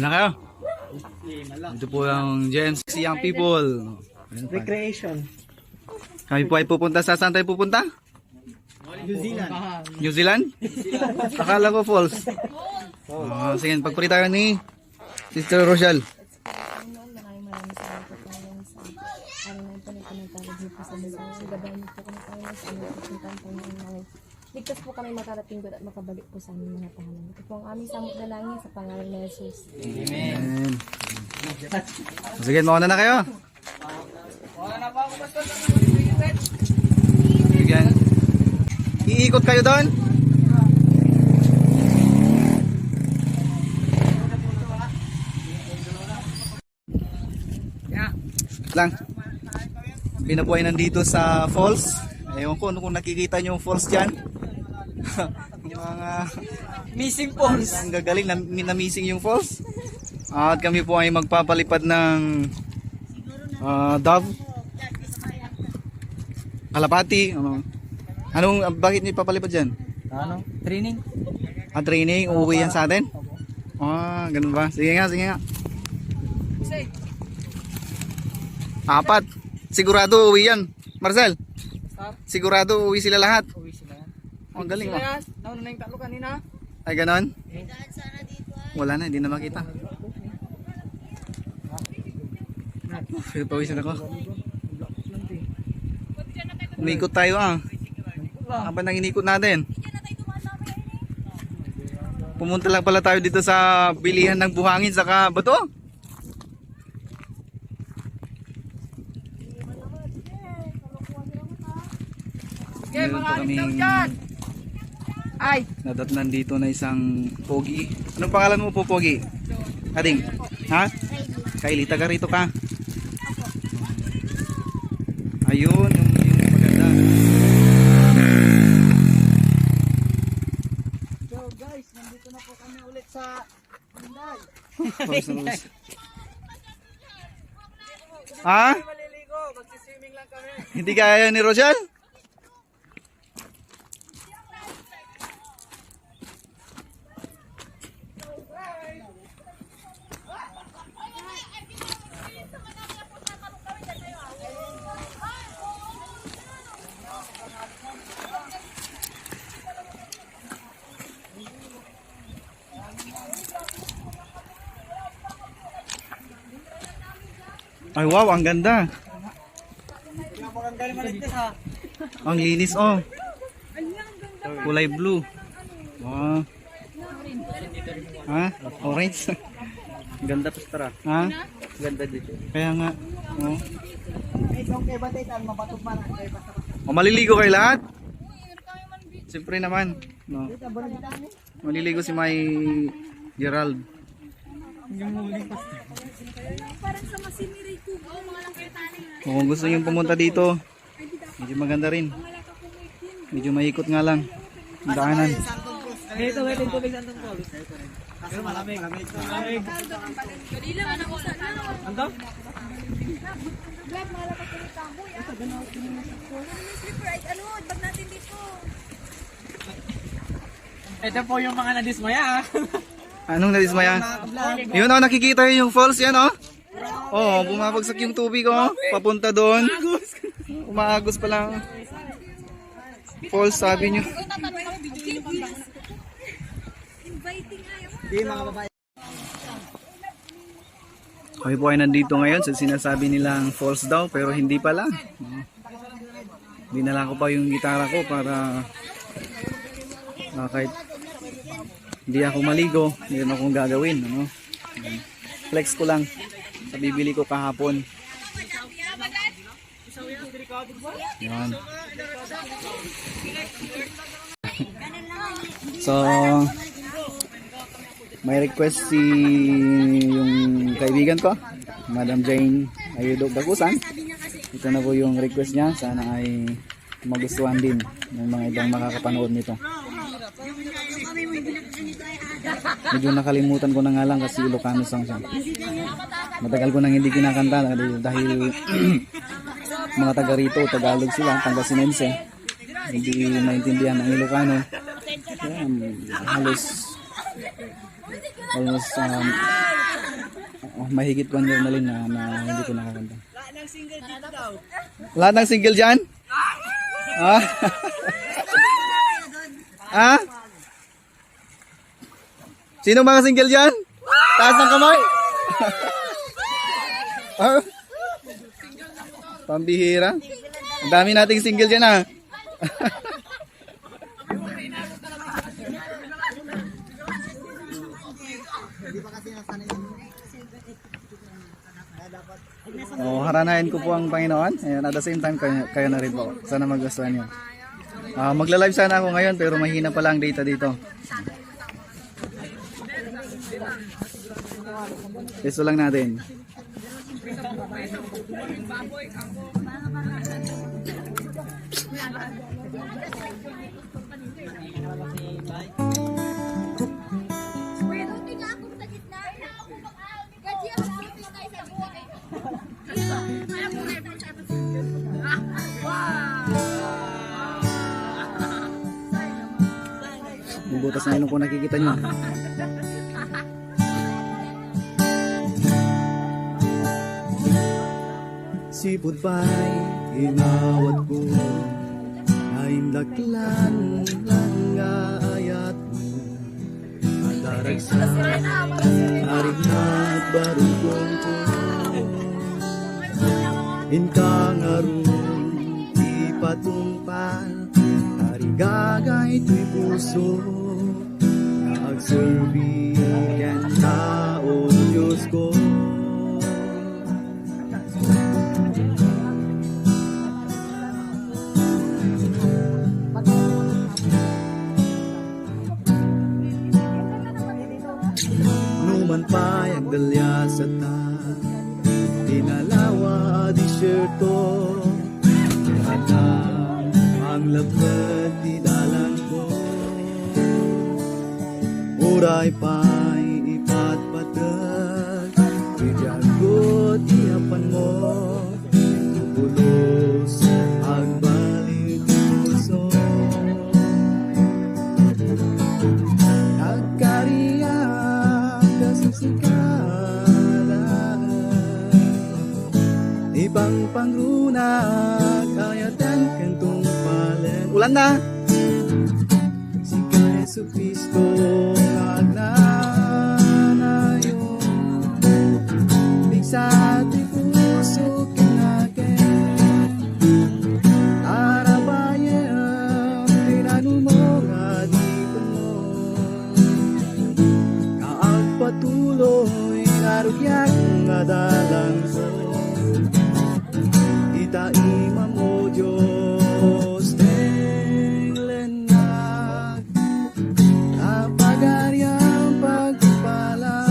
Ano kayo? Ito po yung GMC Young People. Recreation. Kami po ay pupunta sa saan tayo pupunta? New Zealand. New Zealand? Akala ko falls. Sige, pagpuri tayo ni Sister Rochelle. Maraming salamat po tayo sa araw na ito na pinagtawag niyo po sa mga gabayan niyo po kami tayo sa aming pupuntahan po ng ligtas po kami makarating doon at makabalik po sa aming mga tahanan. Ito po ang aming samot na langit sa pangalan ni Jesus. Amen. Sige, mauna na kayo. Sige. Iikot kayo doon. Lang. Kami po ay nandito sa falls. Ewan ko kung nakikita nyo yung falls dyan. Yung mga Missing falls. ang gagaling na missing yung falls. At kami po ay magpapalipad ng Dove. Kalapati. Bakit niyo papalipad dyan? Ano? Training? Training? Uuwi yan sa atin? Ganun ba? Sige nga, sige nga. Apat. Sigurado uwi yan. Marcel? Sigurado uwi sila lahat. Uwi sila yan. Ang galing mo. Nauna na yung tatlo kanina. Ay ganon? Wala na, hindi na makita. Pawisan ako. Umikot tayo Habang nang inikot natin. Pumunta lang pala tayo dito sa bilihan ng buhangin saka bato. Meron pa kaming nadatnan dito na isang pogi. Anong pangalan mo po, pogi? Ading? Ha? Kylie, taga rito ka? Ayun, yung maganda. So guys, nandito na po kami ulit sa Hyundai. Ha? Maliligo, magsiswimming lang kami. Hindi kaya ni Rochelle? Ay wow, ang ganda. Ang linis Kulay blue. Wow. Ha? Orange. Ganda pa Ha? Ganda dito. Kaya nga. Okay, batay tan mabatok man kay basta. Maliligo kayo lahat? Siyempre naman. No. Maliligo si May Gerald. Parang sa Masimiri ko, mga lang kayo tani. Kung gusto nyo pumunta dito, medyo maganda rin. Medyo maikot nga lang. Ang daanan. Ito yung tubig Santong Paul. Kasi malamig. Dili man ako sa Anto? Grab malakas yung kahoy. Slipper, ay ano, bag natin dito. Ito po yung mga nadismaya. Anong nadismaya? Yun nakikita yun yung falls yan bumabagsak yung tubig papunta doon. Umaagos pa lang. Falls sabi nyo. Inviting ayaw. Di mga babae. Kami po ay nandito ngayon sa sinasabi nilang falls daw pero hindi pala. Dinala ko pa yung gitara ko para kahit hindi ako maligo, meron akong gagawin. Flex ko lang sa bibili ko kahapon. Yan. So, may request yung kaibigan ko, Madam Jane Ayudog Dagusan. Ito na po yung request niya. Sana ay magustuhan din ng mga ibang makakapanood nito. Medyo nakalimutan ko na nga lang kasi Ilocano song siya. Matagal ko nang hindi kinakanta dahil mga taga rito, Tagalog sila, Pangasinense. Hindi maintindihan ang Ilocano. Kaya, halos Almost mahigit 1 year na rin na hindi ko nakakanta. Lahat ng single dyan? Ah? Ah? Sino mga single dyan? Taas ng kamay? Ah? Pambihira. Ang dami nating single dyan ah. Haranahin ko po ang Panginoon. Ayan, at the same time, kayo na rin po. Sana magustuhan nyo. Magla-live sana ako ngayon, pero mahina pala ang data dito. Testo lang natin. Bubutas na yun kung nakikita nyo. Sipod ba'y inawat ko, ay laklan lang ayat mo, at daragsan arig na at barugong ko, intang arun ipatungpal, arigagay to'y puso, na agserbigan tao Diyos ko. Numan payag dalya sa ta, tinalawa disyerto, ana ang lapad di dalan ko, uray pa'y ipatpatag, iyagot iyapan mo, tubulos ang balik puso. Ibang pangrunag ayatan kantong palen. Ulan na. Si Yesu Cristo nagnanayo, bigsa ti puso kinaken, arabayan tinanumong adipon mo, kaagpatuloy narugyak ngadalang ko. Itaima mo Diyos tenglen na apagaryang pagpala.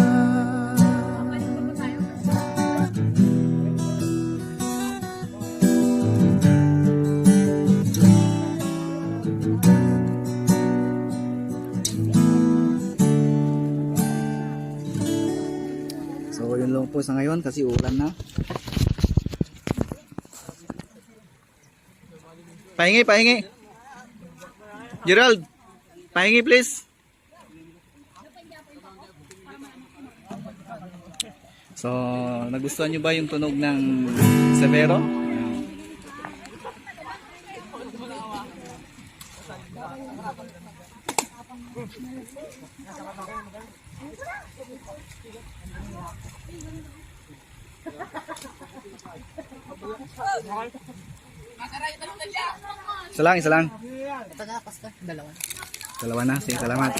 So yun lang po sa ngayon kasi ulan na. Pahingi. Gerald, pahingi please. So, nagustuhan nyo ba yung tunog ng Severo? Isa lang. Dalawa na, sige, salamat.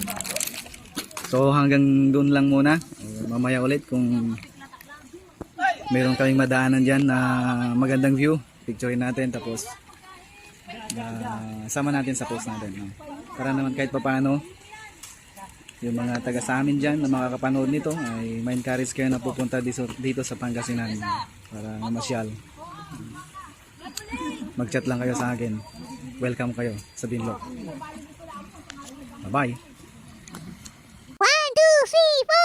So hanggang doon lang muna. Mamaya ulit kung meron kaming madaanan dyan na magandang view, picturein natin tapos sama natin sa post natin. No? Para naman kahit papaano yung mga taga sa amin dyan na makakapanood nito ay ma-encourage kayo na pupunta dito sa Pangasinan para mamasyal. Mag-chat lang kayo sa akin. Welcome kayo sa Binlog. Bye-bye. 1, 2, 3, 4